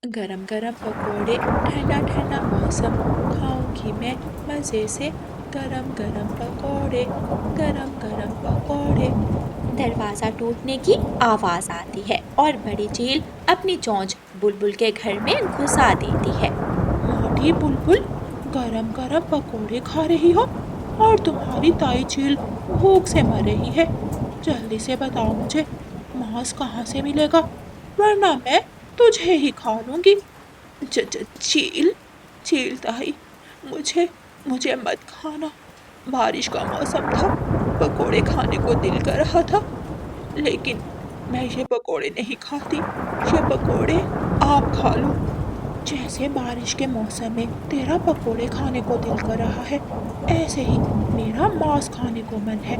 गरम गरम पकोड़े, ठंडा ठंडा मौसम, खाऊंगी मैं मज़े से गरम गरम पकोड़े, गरम गरम पकोड़े। दरवाजा टूटने की आवाज आती है और बड़ी चील अपनी चोंच बुलबुल के घर में घुसा देती है। मोटी बुलबुल, गरम गरम पकोड़े खा रही हो और तुम्हारी ताई चील भूख से मर रही है। जल्दी से बताओ मुझे, मांस कहाँ से मिलेगा, वरना मैं तुझे ही खा लूंगी। चील, चील ताई, मुझे मुझे मत खाना। बारिश का मौसम था, पकोड़े खाने को दिल कर रहा था, लेकिन मैं ये पकोड़े नहीं खाती। ये पकोड़े आप खा लो। जैसे बारिश के मौसम में तेरा पकोड़े खाने को दिल कर रहा है, ऐसे ही मेरा मांस खाने को मन है।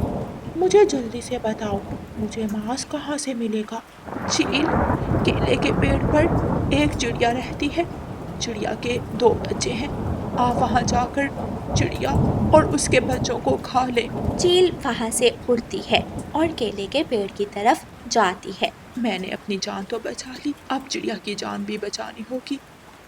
मुझे जल्दी से बताओ, मुझे मांस कहाँ से मिलेगा। चील, केले के पेड़ पर एक चिड़िया रहती है। चिड़िया के दो बच्चे हैं। आप वहाँ जाकर चिड़िया और उसके बच्चों को खा ले। चील वहाँ से उड़ती है और केले के पेड़ की तरफ जाती है। मैंने अपनी जान तो बचा ली, अब चिड़िया की जान भी बचानी होगी।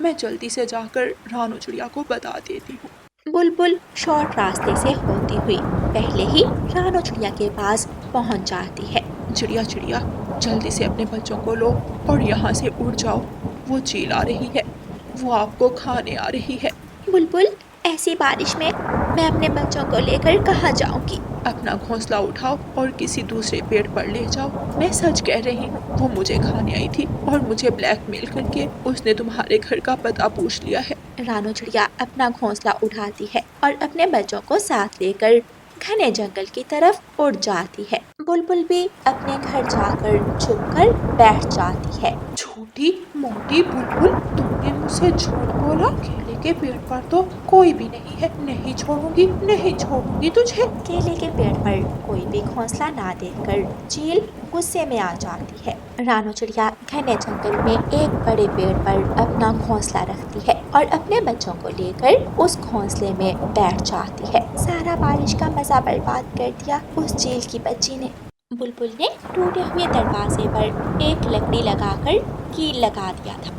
मैं जल्दी से जाकर रानू चिड़िया को बता देती हूँ। बुलबुल शॉर्ट रास्ते से होती हुई पहले ही रानू चिड़िया के पास पहुंच जाती है। चिड़िया चिड़िया, जल्दी से अपने बच्चों को लो और यहाँ से उड़ जाओ। वो चील आ रही है, वो आपको खाने आ रही है। बुलबुल, ऐसी बारिश में मैं अपने बच्चों को लेकर कहाँ जाऊंगी। अपना घोंसला उठाओ और किसी दूसरे पेड़ पर ले जाओ। मैं सच कह रही हूँ, वो मुझे खाने आई थी और मुझे ब्लैकमेल करके उसने तुम्हारे घर का पता पूछ लिया है। रानू चिड़िया अपना घोंसला उठाती है और अपने बच्चों को साथ लेकर घने जंगल की तरफ उड़ जाती है। बुलबुल भी अपने घर जाकर छुप कर बैठ जाती है। छोटी मोटी बुलबुल, तुमने मुझसे झूठ बोला। केले के पेड़ पर तो कोई भी नहीं है। नहीं छोड़ूंगी, नहीं छोड़ूंगी तुझे। केले के पेड़ पर कोई भी घोंसला ना देखकर चील गुस्से में आ जाती है। रानू चिड़िया घने जंगल में एक बड़े पेड़ पर अपना घोंसला रखती है और अपने बच्चों को लेकर उस घोंसले में बैठ जाती है। सारा बारिश का मजा बर्बाद कर दिया उस चील की बच्ची ने। बुलबुल ने टूटे हुए दरवाजे पर एक लकड़ी लगाकर कील लगा दिया था।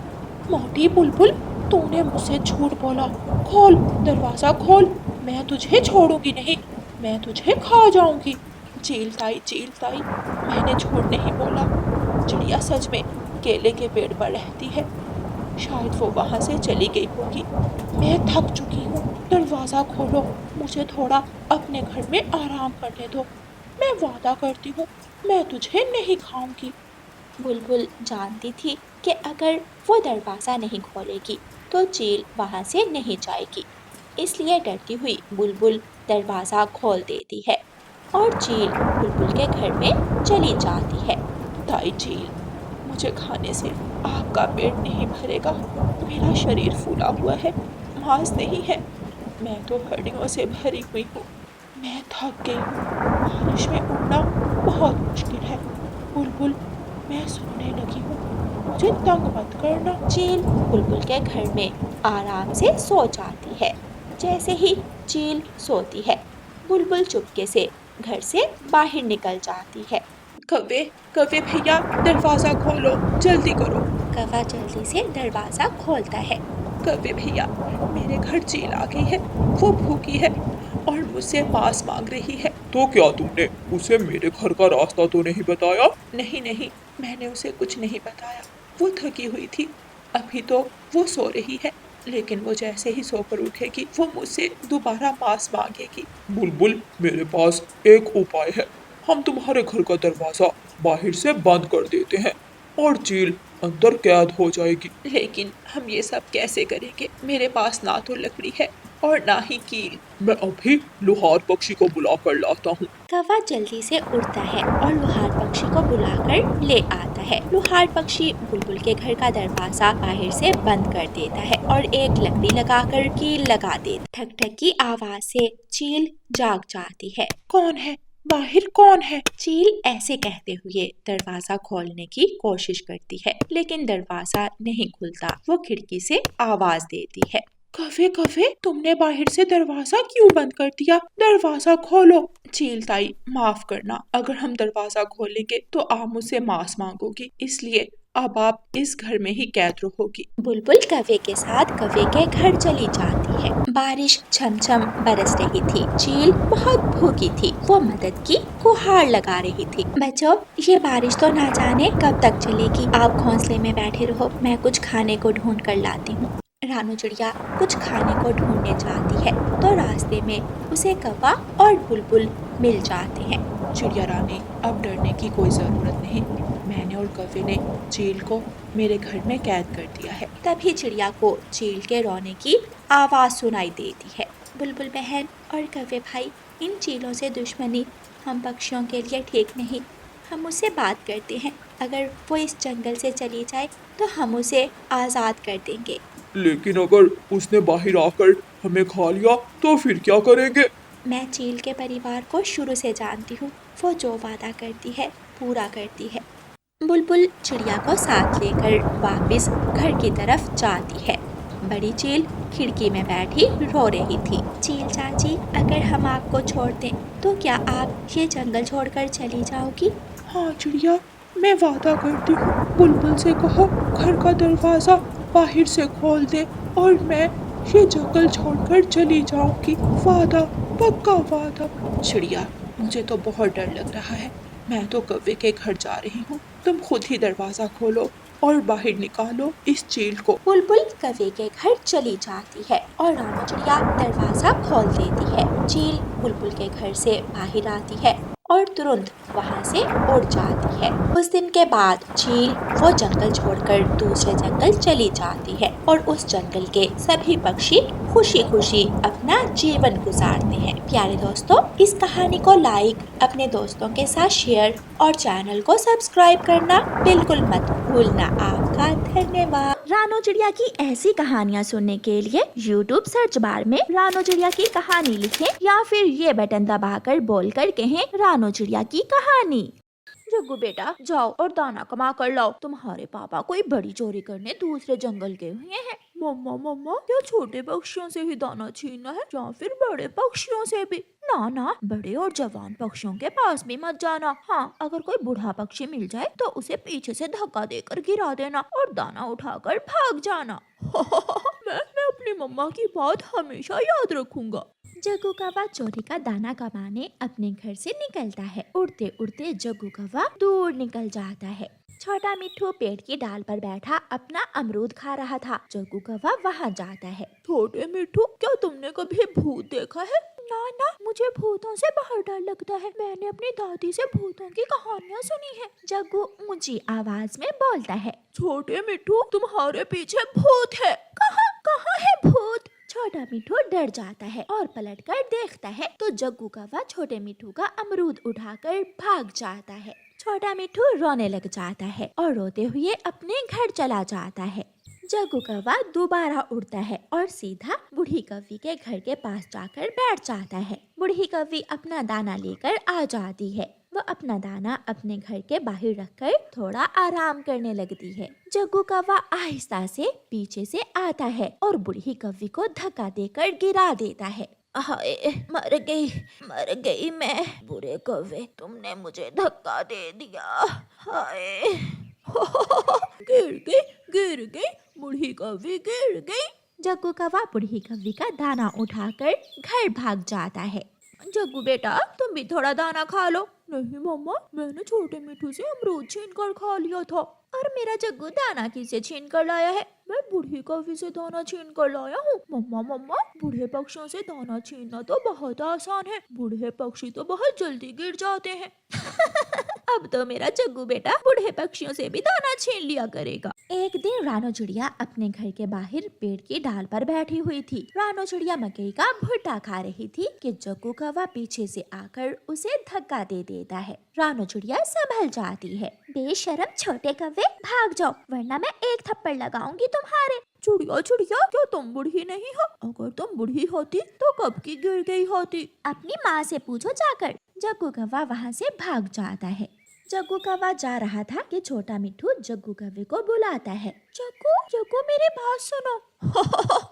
मोटी बुलबुल, तूने मुझसे झूठ बोला। खोल, दरवाजा खोल, मैं तुझे छोड़ूंगी नहीं, मैं तुझे खा जाऊंगी। चील ताई, मैंने झूठ नहीं बोला। चिड़िया सच में केले के पेड़ पर रहती है। शायद वो वहां से चली गई होगी। मैं थक चुकी हूँ, दरवाजा खोलो, मुझे थोड़ा अपने घर में आराम करने दो। मैं वादा करती हूँ, मैं तुझे नहीं खाऊंगी। बुलबुल जानती थी कि अगर वो दरवाज़ा नहीं खोलेगी तो चील वहां से नहीं जाएगी, इसलिए डरती हुई बुलबुल दरवाज़ा खोल देती है और चील बुलबुल के घर में चली जाती है। ताई चील, मुझे खाने से आपका पेट नहीं भरेगा। मेरा शरीर फूला हुआ है, मांस नहीं है। मैं तो हड्डियों से भरी हुई हूँ। मैं थक गई हूँ। बारिश में उड़ना बहुत मुश्किल है। बुलबुल, मैं सोने लगी हूँ, मुझे तंग मत करना। चील बुलबुल के घर में आराम से सो जाती है। जैसे ही चील सोती है, बुलबुल चुपके से घर से बाहर निकल जाती है। कव्वे, कव्वे भैया, दरवाजा खोलो, जल्दी करो। कौवा जल्दी से दरवाजा खोलता है। कव्वे भैया, मेरे घर चील आ गई है। वो भूखी है और मुझसे मांस मांग रही है। तो क्या तुमने उसे मेरे घर का रास्ता तो नहीं बताया? नहीं नहीं, मैंने उसे कुछ नहीं बताया। वो थकी हुई थी। अभी तो वो सो रही है, लेकिन वो जैसे ही सोकर उठेगी वो मुझसे दोबारा मांस मांगेगी। बुलबुल, मेरे पास एक उपाय है। हम तुम्हारे घर का दरवाजा बाहर से बंद कर देते हैं और चील अंदर कैद हो जाएगी। लेकिन हम ये सब कैसे करेंगे? मेरे पास ना तो लकड़ी है और ना ही कील। मैं अभी लोहार पक्षी को बुला कर लाता हूँ। कौवा जल्दी से उड़ता है और लोहार पक्षी को बुलाकर ले आता है। लोहार पक्षी बुलबुल के घर का दरवाजा बाहर से बंद कर देता है और एक लकड़ी लगाकर कील लगा देता। ठक ठक की आवाज से चील जाग जाती है। कौन है? बाहर कौन है? चील ऐसे कहते हुए दरवाजा खोलने की कोशिश करती है, लेकिन दरवाजा नहीं खुलता। वो खिड़की से आवाज देती है। कवे कवे, तुमने बाहर से दरवाजा क्यों बंद कर दिया? दरवाजा खोलो। चील ताई, माफ करना, अगर हम दरवाजा खोलेंगे तो आप मुझसे मांस मांगोगी, इसलिए अब आप इस घर में ही कैद रहोगी। बुलबुल कौवे के साथ कौवे के घर चली जाती है। बारिश छमछम बरस रही थी। चील बहुत भूखी थी। वो मदद की गुहार लगा रही थी। बच्चों, ये बारिश तो ना जाने कब तक चलेगी। आप घोंसले में बैठे रहो, मैं कुछ खाने को ढूंढ कर लाती हूँ। रानू चिड़िया कुछ खाने को ढूंढने जाती है तो रास्ते में उसे कौवा और बुलबुल मिल जाते हैं। चिड़िया रानी, अब डरने की कोई जरूरत नहीं। मैंने और कौवे ने चील को मेरे घर में कैद कर दिया है। तभी चिड़िया को चील के रोने की आवाज सुनाई देती है। बुलबुल बहन और कौवे भाई, इन चीलों से दुश्मनी हम पक्षियों के लिए ठीक नहीं। हम उससे बात करते हैं, अगर वो इस जंगल से चली जाए तो हम उसे आज़ाद कर देंगे। लेकिन अगर उसने बाहर आकर हमें खा लिया तो फिर क्या करेंगे? मैं चील के परिवार को शुरू से जानती हूँ। वो जो वादा करती है पूरा करती है। बुलबुल चिड़िया को साथ लेकर वापस घर की तरफ जाती है। बड़ी चील खिड़की में बैठी रो रही थी। चील चाची, अगर हम आपको छोड़ दें तो क्या आप ये जंगल छोड़कर चली जाओगी? हाँ चिड़िया, मैं वादा करती हूँ। बुलबुल से कहो घर का दरवाजा बाहर से खोल दे और मैं ये जंगल छोड़कर चली जाऊंगी। वादा, पक्का वादा। चिड़िया, मुझे तो बहुत डर लग रहा है। मैं तो कौवे के घर जा रही हूँ। तुम खुद ही दरवाजा खोलो और बाहर निकालो इस चील को। बुलबुल कौवे के घर चली जाती है और रानू चिड़िया दरवाजा खोल देती है। चील बुलबुल के घर से बाहर आती है और तुरंत वहाँ से उड़ जाती है। उस दिन के बाद चील वो जंगल छोड़कर दूसरे जंगल चली जाती है और उस जंगल के सभी पक्षी खुशी खुशी अपना जीवन गुजारते हैं। प्यारे दोस्तों, इस कहानी को लाइक, अपने दोस्तों के साथ शेयर और चैनल को सब्सक्राइब करना बिल्कुल मत भूलना। आपका धन्यवाद। रानू चिड़िया की ऐसी कहानियाँ सुनने के लिए YouTube सर्च बार में रानू चिड़िया की कहानी लिखें या फिर ये बटन दबाकर बोलकर कहें रानू चिड़िया की कहानी। जग्गू बेटा, जाओ और दाना कमा कर लाओ। तुम्हारे पापा कोई बड़ी चोरी करने दूसरे जंगल गए हुए हैं। मम्मा मम्मा, क्या छोटे पक्षियों से ही दाना छीनना है या फिर बड़े पक्षियों से भी? ना ना, बड़े और जवान पक्षियों के पास भी मत जाना। हाँ, अगर कोई बूढ़ा पक्षी मिल जाए तो उसे पीछे से धक्का देकर गिरा देना और दाना उठाकर भाग जाना। मैं अपनी मम्मा की बात हमेशा याद रखूंगा। जग्गू कौवा चोरी का दाना कमाने अपने घर से निकलता है। उड़ते उड़ते जग्गू कौवा दूर निकल जाता है। छोटा मिट्ठू पेड़ की डाल पर बैठा अपना अमरूद खा रहा था। जग्गू कौवा वहाँ जाता है। छोटे मिट्ठू, क्या तुमने कभी भूत देखा है? ना ना, मुझे भूतों से बहुत डर लगता है। मैंने अपनी दादी से भूतों की कहानियाँ सुनी है। जग्गू ऊंची आवाज में बोलता है। छोटे मिट्ठू, तुम्हारे पीछे भूत है। कहाँ कहाँ है भूत? छोटा मिट्ठू डर जाता है और पलटकर देखता है तो जग्गू कौवा छोटे मिट्ठू का अमरूद उठाकर भाग जाता है। छोटा मिट्ठू रोने लग जाता है और रोते हुए अपने घर चला जाता है। जग्गू कौवा दोबारा उड़ता है और सीधा बूढ़ी कौवी के घर के पास जाकर बैठ जाता है। बूढ़ी कौवी अपना दाना लेकर आ जाती है। वो अपना दाना अपने घर के बाहर रखकर थोड़ा आराम करने लगती है। जग्गू कौवा आहिस्ता से पीछे से आता है और बूढ़ी कौवी को धक्का देकर गिरा देता है। हाय, मर गई मैं। बुरे कौवे, तुमने मुझे धक्का दे दिया। हाय। गिर गई, बूढ़ी कौवी गिर गई। जग्गू कौवा बूढ़ी कौवी का दाना उठाकर घर भाग जाता है। जग्गू बेटा, तुम भी थोड़ा दाना खा लो। नहीं मम्मा, मैंने छोटे मिट्ठू से अमरूद छीन कर खा लिया था। और मेरा जग्गू दाना किससे छीन कर लाया है? मैं बूढ़ी कौवी से दाना छीन कर लाया हूँ। मम्मा मम्मा, बूढ़े पक्षियों से दाना छीनना तो बहुत आसान है। बूढ़े पक्षी तो बहुत जल्दी गिर जाते हैं। अब तो मेरा जग्गू बेटा बूढ़े पक्षियों से भी दाना छीन लिया करेगा। एक दिन रानू चिड़िया अपने घर के बाहर पेड़ की डाल पर बैठी हुई थी। रानू चिड़िया मकई का भुट्टा खा रही थी कि जग्गू कौवा पीछे से आकर उसे धक्का दे देता है। रानू चिड़िया संभल जाती है। बेशरम छोटे कौवे, भाग जाओ वरना मैं एक थप्पड़ लगाऊंगी तुम्हारे। चिड़िया चिड़िया, क्या तुम बूढ़ी नहीं हो? अगर तुम बूढ़ी होती तो कब की गिर गई होती। अपनी माँ से पूछो जाकर। जग्गू कौवा वहाँ से भाग जाता है। जग्गू कौवा जा रहा था कि छोटा मिट्ठू जग्गू कौवे को बुलाता है। जग्गू जग्गू, मेरी बात सुनो।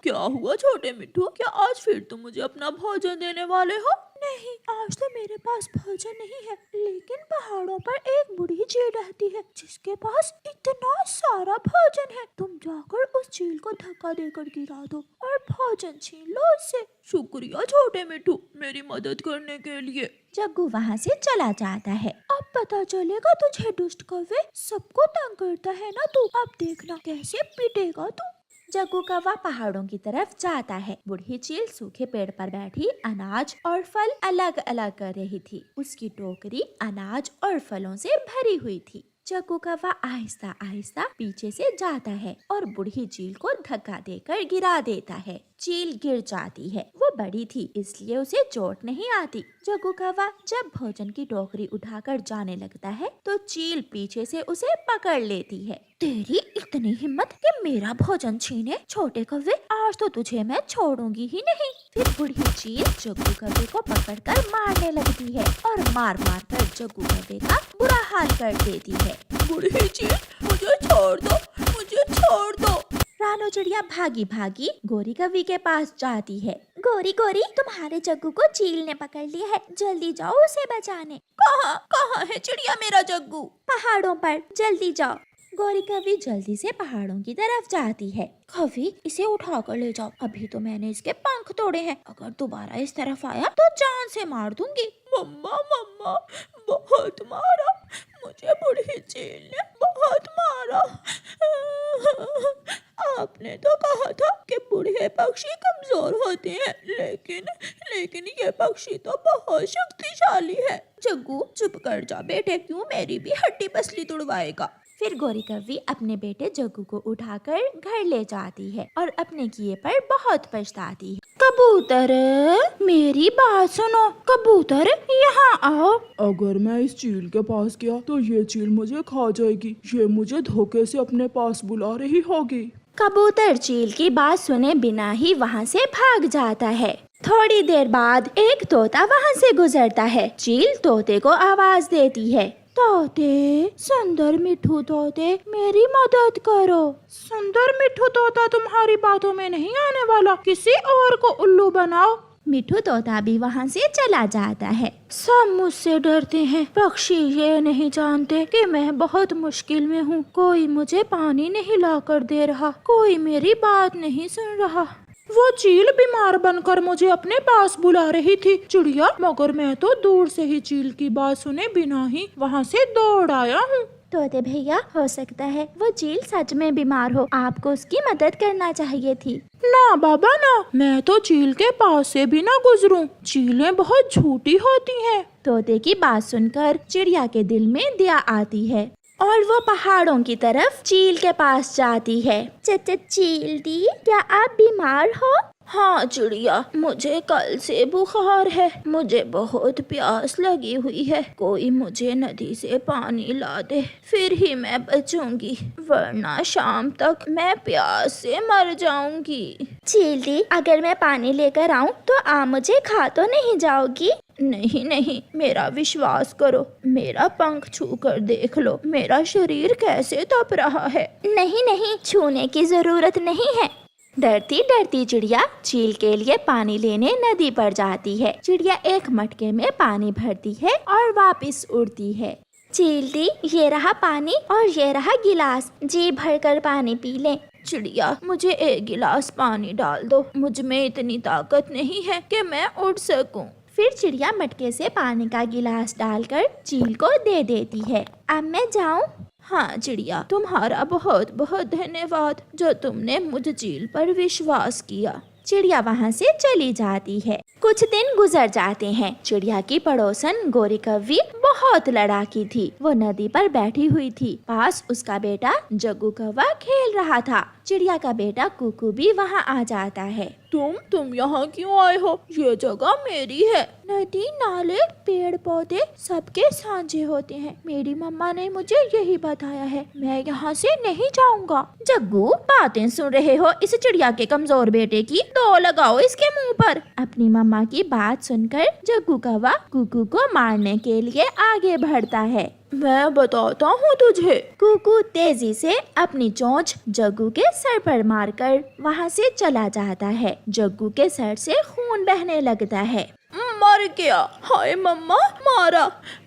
क्या हुआ छोटे मिट्ठू? क्या आज फिर तुम मुझे अपना भोजन देने वाले हो? नहीं, आज तो मेरे पास भोजन नहीं है, लेकिन पहाड़ों पर एक बूढ़ी चील रहती है जिसके पास इतना सारा भोजन है। तुम जाकर उस चील को धक्का देकर गिरा दो और भोजन छीन लो उससे। शुक्रिया छोटे मिठू, मेरी मदद करने के लिए। जग्गू वहाँ से चला जाता है। अब पता चलेगा तुझे दुष्ट कौवे, सबको तंग करता है ना तू, अब देखना कैसे पिटेगा तू। जग्गू कौवा पहाड़ों की तरफ जाता है। बूढ़ी चील सूखे पेड़ पर बैठी अनाज और फल अलग अलग कर रही थी। उसकी टोकरी अनाज और फलों से भरी हुई थी। जग्गू कौवा आहिस्ता आहिस्ता पीछे से जाता है और बूढ़ी चील को धक्का देकर गिरा देता है। चील गिर जाती है। वो बड़ी थी इसलिए उसे चोट नहीं आती। जग्गू कौवा जब भोजन की टोकरी उठाकर जाने लगता है तो चील पीछे से उसे पकड़ लेती है। तेरी इतनी हिम्मत कि मेरा भोजन छीने? छोटे कौवे, आज तो तुझे मैं छोड़ूंगी ही नहीं। फिर बूढ़ी चील जग्गू कौवे को पकड़कर मारने लगती है और मार मार कर जग्गू कौवे का बुरा हाल कर देती है। बूढ़ी चील, मुझे छोड़ दो, मुझे छोड़ दो। रानो चिड़िया भागी भागी गोरी कौवी के पास जाती है। गोरी गोरी, तुम्हारे जग्गू को चील ने पकड़ लिया है, जल्दी जाओ उसे बचाने। कहाँ है चिड़िया मेरा जग्गू? पहाड़ों पर, जल्दी जाओ। गोरी कौवी जल्दी से पहाड़ों की तरफ जाती है। कौवी, इसे उठा कर ले जाओ, अभी तो मैंने इसके पंख तोड़े हैं, अगर दोबारा इस तरफ आया तो जान से मार दूंगी। मम्मा मम्मा, बहुत मारा मुझे, बूढ़ी चील ने बहुत मारा। आपने तो कहा था कि बूढ़े पक्षी कमजोर होते हैं, लेकिन ये पक्षी तो बहुत शक्तिशाली है। जग्गू चुप कर जा बेटे, क्यों मेरी भी हड्डी पसली तुड़वाएगा। फिर गोरी कौवी अपने बेटे जग्गू को उठाकर घर ले जाती है और अपने किए पर बहुत पछताती है। कबूतर, मेरी बात सुनो। कबूतर, यहाँ आओ। अगर मैं इस चील के पास गया तो ये चील मुझे खा जाएगी। ये मुझे धोखे से अपने पास बुला रही होगी। कबूतर चील की बात सुने बिना ही वहाँ से भाग जाता है। थोड़ी देर बाद एक तोता वहाँ से गुजरता है। चील तोते को आवाज देती है। तोते, सुंदर मिठू तोते, मेरी मदद करो। सुंदर मिठू तोता तुम्हारी बातों में नहीं आने वाला, किसी और को उल्लू बनाओ। मिठू तोता भी वहाँ से चला जाता है। सब मुझसे डरते हैं, पक्षी ये नहीं जानते कि मैं बहुत मुश्किल में हूँ। कोई मुझे पानी नहीं लाकर दे रहा, कोई मेरी बात नहीं सुन रहा। वो चील बीमार बनकर मुझे अपने पास बुला रही थी चिड़िया, मगर मैं तो दूर से ही चील की बात सुने बिना ही वहाँ से दौड़ आया हूँ। तोते भैया, हो सकता है वो चील सच में बीमार हो, आपको उसकी मदद करना चाहिए थी। ना बाबा ना, मैं तो चील के पास से भी ना गुजरूं, चीलें बहुत झूठी होती हैं। तोते की बात सुनकर चिड़िया के दिल में दया आती है और वो पहाड़ों की तरफ चील के पास जाती है। चील दी, क्या आप बीमार हो? हाँ चिड़िया, मुझे कल से बुखार है, मुझे बहुत प्यास लगी हुई है, कोई मुझे नदी से पानी ला दे, फिर ही मैं बचूंगी, वरना शाम तक मैं प्यास से मर जाऊंगी। चील दी, अगर मैं पानी लेकर आऊं तो आप मुझे खा तो नहीं जाओगी? नहीं नहीं, मेरा विश्वास करो, मेरा पंख छू कर देख लो, मेरा शरीर कैसे तप रहा है। नहीं नहीं, छूने की जरूरत नहीं है। डरती डरती चिड़िया चील के लिए पानी लेने नदी पर जाती है। चिड़िया एक मटके में पानी भरती है और वापस उड़ती है। चील दी, ये रहा पानी और ये रहा गिलास, जी भरकर पानी पी लें। चिड़िया, मुझे एक गिलास पानी डाल दो, मुझ में इतनी ताकत नहीं है कि मैं उड़ सकूं। फिर चिड़िया मटके से पानी का गिलास डालकर चील को दे देती है। अब मैं जाऊं? हाँ चिड़िया, तुम्हारा बहुत बहुत धन्यवाद जो तुमने मुझ चील पर विश्वास किया। चिड़िया वहाँ से चली जाती है। कुछ दिन गुजर जाते हैं। चिड़िया की पड़ोसन गोरी कौवी बहुत लड़ाकी थी। वो नदी पर बैठी हुई थी। पास उसका बेटा जग्गू कौवा खेल रहा था। चिड़िया का बेटा कुकू भी वहाँ आ जाता है। तुम यहाँ क्यों आए हो? ये जगह मेरी है। नदी, नाले, पेड़ पौधे सबके साझे होते हैं। मेरी मम्मा ने मुझे यही बताया है। मैं यहाँ से नहीं जाऊँगा। जग्गू, बातें सुन रहे हो इस चिड़िया के कमजोर बेटे की? तो लगाओ इसके मुंह पर। अपनी मम्मा की बात सुनकर जग्गू कौवा कुकू को मारने के लिए आगे बढ़ता है। मैं बताता हूँ तुझे। कुकू तेजी से अपनी चोंच जग्गू के सर पर मारकर वहाँ से चला जाता है। जग्गू के सर से खून बहने लगता है। मर गया। हाय मम्मा, मारा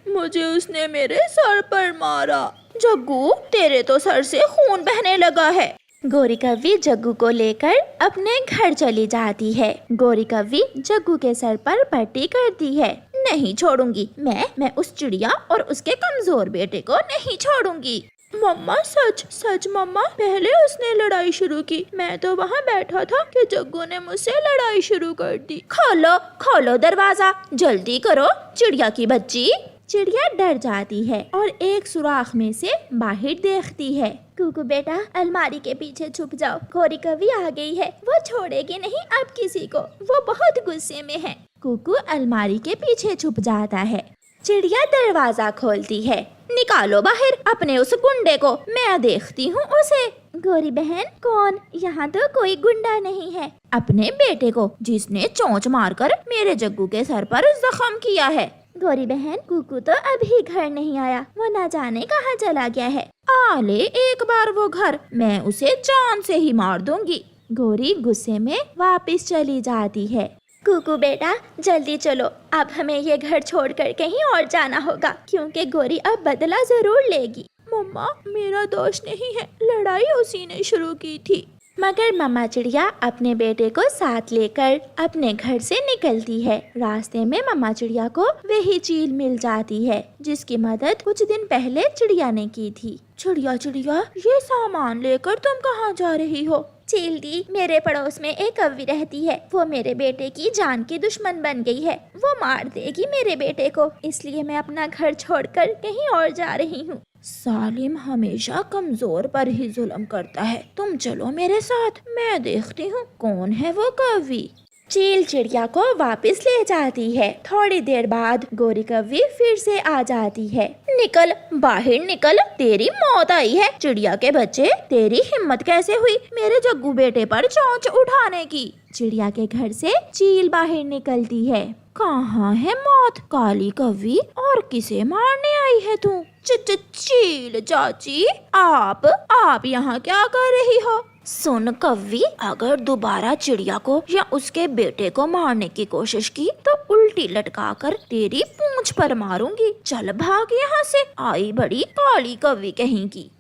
मुझे उसने, मेरे सर पर मारा। जग्गू, तेरे तो सर से खून बहने लगा है। गौरी कव्वी जग्गू को लेकर अपने घर चली जाती है। गौरी कव्वी जग्गू के सर पर पट्टी करती है। नहीं छोड़ूंगी, मैं उस चिड़िया और उसके कमजोर बेटे को नहीं छोड़ूंगी। मम्मा सच सच मम्मा, पहले उसने लड़ाई शुरू की। मैं तो वहाँ बैठा था कि जग्गू ने मुझसे लड़ाई शुरू कर दी। खोलो खोलो दरवाजा, जल्दी करो चिड़िया की बच्ची। चिड़िया डर जाती है और एक सुराख में से बाहर देखती है। कुकू बेटा, अलमारी के पीछे छुप जाओ, गौरी कव्वी आ गई है, वो छोड़ेगी नहीं अब किसी को, वो बहुत गुस्से में है। कुकू अलमारी के पीछे छुप जाता है। चिड़िया दरवाजा खोलती है। निकालो बाहर अपने उस गुंडे को, मैं देखती हूँ उसे। गौरी बहन, कौन? यहाँ तो कोई गुंडा नहीं है। अपने बेटे को, जिसने चोंच मारकर मेरे जग्गू के सर पर जख्म किया है। गौरी बहन, कुकू तो अभी घर नहीं आया, वो ना जाने कहाँ चला गया है। आ ले एक बार वो घर, मैं उसे जान से ही मार दूंगी। गौरी गुस्से में वापस चली जाती है। कुकू बेटा, जल्दी चलो, अब हमें ये घर छोड़कर कहीं और जाना होगा, क्योंकि गौरी अब बदला जरूर लेगी। मम्मा, मेरा दोष नहीं है, लड़ाई उसी ने शुरू की थी। मगर मम्मा चिड़िया अपने बेटे को साथ लेकर अपने घर से निकलती है। रास्ते में मम्मा चिड़िया को वही चील मिल जाती है जिसकी मदद कुछ दिन पहले चिड़िया ने की थी। चिड़िया चिड़िया, ये सामान लेकर तुम कहाँ जा रही हो? चील दी, मेरे पड़ोस में एक कव्वी रहती है, वो मेरे बेटे की जान की दुश्मन बन गई है, वो मार देगी मेरे बेटे को, इसलिए मैं अपना घर छोड़कर कहीं और जा रही हूँ। सालिम हमेशा कमजोर पर ही जुल्म करता है, तुम चलो मेरे साथ, मैं देखती हूँ कौन है वो कव्वी। चील चिड़िया को वापस ले जाती है। थोड़ी देर बाद गौरी कव्वी फिर से आ जाती है। निकल बाहर निकल, तेरी मौत आई है। चिड़िया के बच्चे, तेरी हिम्मत कैसे हुई मेरे जग्गू बेटे पर चोंच उठाने की? चिड़िया के घर से चील बाहर निकलती है। कहाँ है मौत? काली कव्वी, और किसे मारने आई है तू? चील चाची, आप यहाँ क्या कर रही हो? सुन कव्वी, अगर दोबारा चिड़िया को या उसके बेटे को मारने की कोशिश की तो उल्टी लटकाकर तेरी पूंछ पर मारूंगी। चल भाग यहाँ से, आई बड़ी काली कव्वी कहीं की।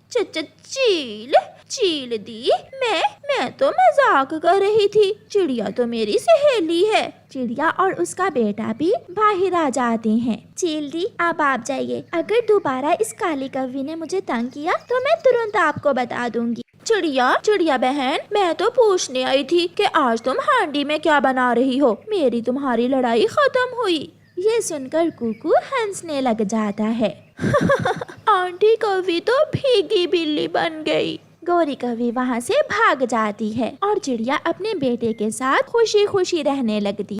चील दी, मैं तो मजाक कर रही थी, चिड़िया तो मेरी सहेली है। चिड़िया और उसका बेटा भी बाहर आ जाते हैं। चील दी, अब आप जाइए, अगर दोबारा इस काली कव्वी ने मुझे तंग किया तो मैं तुरंत आपको बता दूंगी। चिड़िया बहन, मैं तो पूछने आई थी कि आज तुम हांडी में क्या बना रही हो, मेरी तुम्हारी लड़ाई खत्म हुई। ये सुनकर कुकू हंसने लग जाता है। आंटी कव्वी तो भीगी बिल्ली बन गई। गौरी कव्वी वहाँ से भाग जाती है और चिड़िया अपने बेटे के साथ खुशी खुशी रहने लगती।